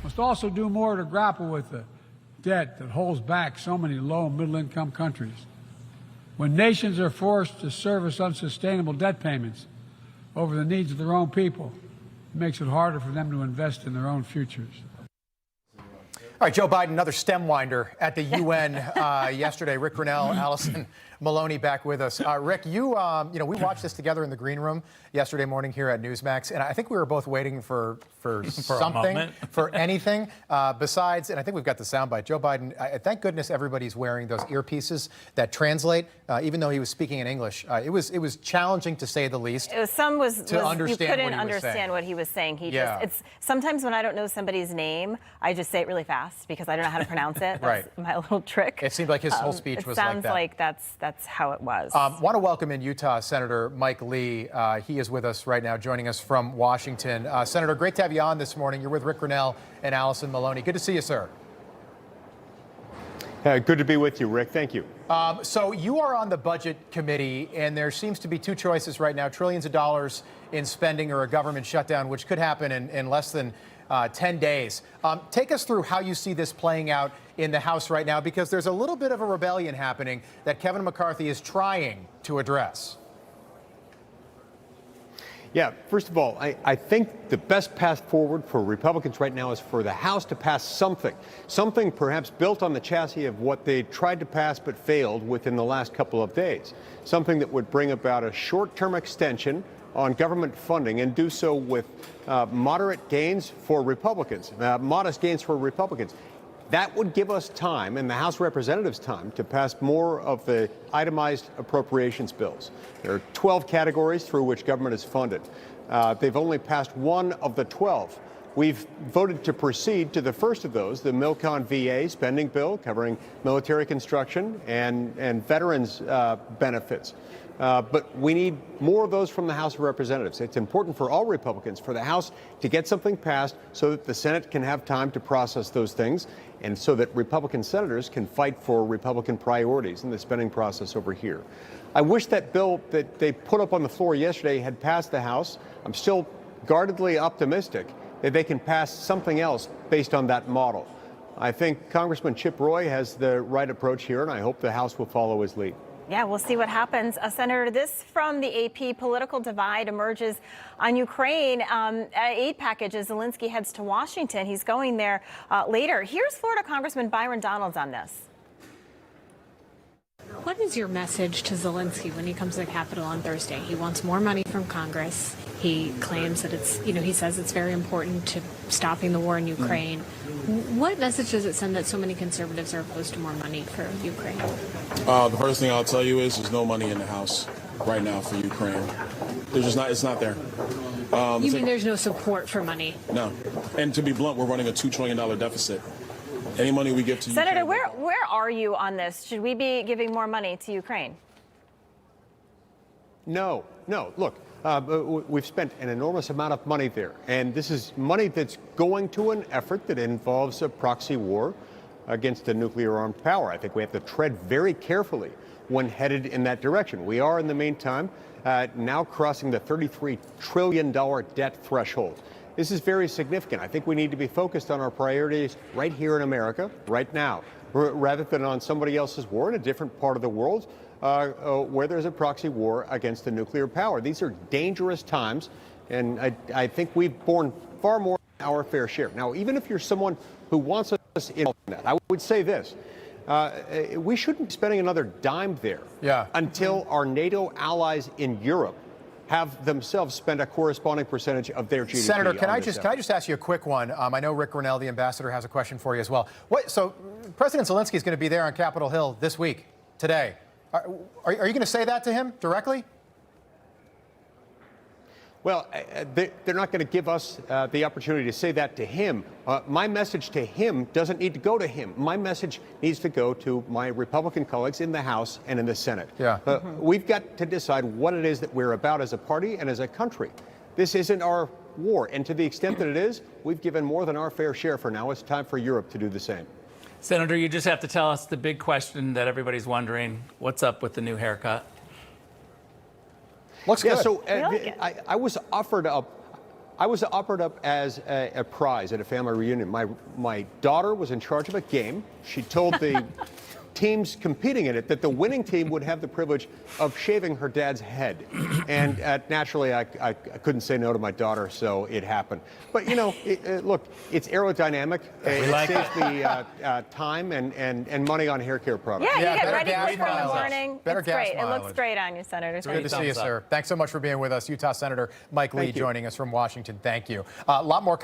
must also do more to grapple with the debt that holds back so many low and middle-income countries. When nations are forced to service unsustainable debt payments over the needs of their own people, it makes it harder for them to invest in their own futures. All right, Joe Biden, another stem winder at the UN yesterday. Rick Grenell, Allison Maloney back with us. Rick, we watched this together in the green room yesterday morning here at Newsmax, and I think we were both waiting for something, for anything besides, and I think we've got the soundbite. Joe Biden, thank goodness everybody's wearing those earpieces that translate, even though he was speaking in English. It was challenging to say the least. You couldn't understand what he was saying. It's sometimes when I don't know somebody's name, I just say it really fast because I don't know how to pronounce it. That's my little trick. It seemed like his whole speech was like that. It sounds like that's how it was. Want to welcome in Utah Senator Mike Lee. He is with us right now, joining us from Washington. Senator, great to have you on this morning. You're with Rick Grenell and Allison Maloney. Good to see you, sir. Good to be with you, Rick. Thank you. So you are on the Budget Committee, and there seems to be two choices right now, trillions of dollars in spending or a government shutdown, which could happen in less than 10 days. Take us through how you see this playing out in the House right now, because there's a little bit of a rebellion happening that Kevin McCarthy is trying to address. Yeah, first of all, I think the best path forward for Republicans right now is for the House to pass something perhaps built on the chassis of what they tried to pass but failed within the last couple of days, something that would bring about a short-term extension on government funding and do so with moderate gains for Republicans, modest gains for Republicans. That would give us time, and the House of Representatives time, to pass more of the itemized appropriations bills. There are 12 categories through which government is funded. They've only passed one of the 12. We've voted to proceed to the first of those, the Milcon VA spending bill covering military construction and veterans benefits. But we need more of those from the House of Representatives. It's important for all Republicans, for the House to get something passed so that the Senate can have time to process those things, and so that Republican senators can fight for Republican priorities in the spending process over here. I wish that bill that they put up on the floor yesterday had passed the House. I'm still guardedly optimistic that they can pass something else based on that model. I think Congressman Chip Roy has the right approach here, and I hope the House will follow his lead. Yeah, we'll see what happens. Senator, this from the AP: political divide emerges on Ukraine. Aid package as Zelensky heads to Washington. He's going there later. Here's Florida Congressman Byron Donalds on this. What is your message to Zelensky when he comes to the Capitol on Thursday? He wants more money from Congress. He claims that he says it's very important to stopping the war in Ukraine. What message does it send that so many conservatives are opposed to more money for Ukraine? The first thing I'll tell you is there's no money in the House right now for Ukraine. There's just not. It's not there. You mean there's no support for money? No. And to be blunt, we're running a $2 trillion deficit. Any money we give to Senator, Ukraine, where are you on this? Should we be giving more money to Ukraine? No. Look, we've spent an enormous amount of money there, and this is money that's going to an effort that involves a proxy war against a nuclear-armed power. I think we have to tread very carefully when headed in that direction. We are, in the meantime, now crossing the $33 trillion debt threshold. This is very significant. I think we need to be focused on our priorities right here in America, right now, rather than on somebody else's war in a different part of the world where there's a proxy war against a nuclear power. These are dangerous times, and I think we've borne far more than our fair share. Now, even if you're someone who wants us in that, I would say this. We shouldn't be spending another dime there until our NATO allies in Europe have themselves spend a corresponding percentage of their GDP. Senator, can I just ask you a quick one? I know Rick Grenell, the ambassador, has a question for you as well. So President Zelensky is going to be there on Capitol Hill this week, today. Are you going to say that to him directly? Well, they're not going to give us the opportunity to say that to him. My message to him doesn't need to go to him. My message needs to go to my Republican colleagues in the House and in the Senate. We've got to decide what it is that we're about as a party and as a country. This isn't our war, and to the extent that it is, we've given more than our fair share for now. It's time for Europe to do the same. Senator, you just have to tell us the big question that everybody's wondering. What's up with the new haircut? Looks good. So I was offered I was offered up as a prize at a family reunion. My daughter was in charge of a game. She told the teams competing in it that the winning team would have the privilege of shaving her dad's head. And naturally, I couldn't say no to my daughter, so it happened. But, you know, look, it's aerodynamic. It saves me time and money on hair care products. Yeah, you get better ready gas for it in the mileage. morning. Better It's gas great. It looks mileage. great on you, Senator. Good to see you, Thumbs up. sir. Thanks so much for being with us. Utah Senator Mike Lee Thank you. joining us from Washington. Thank you. A lot more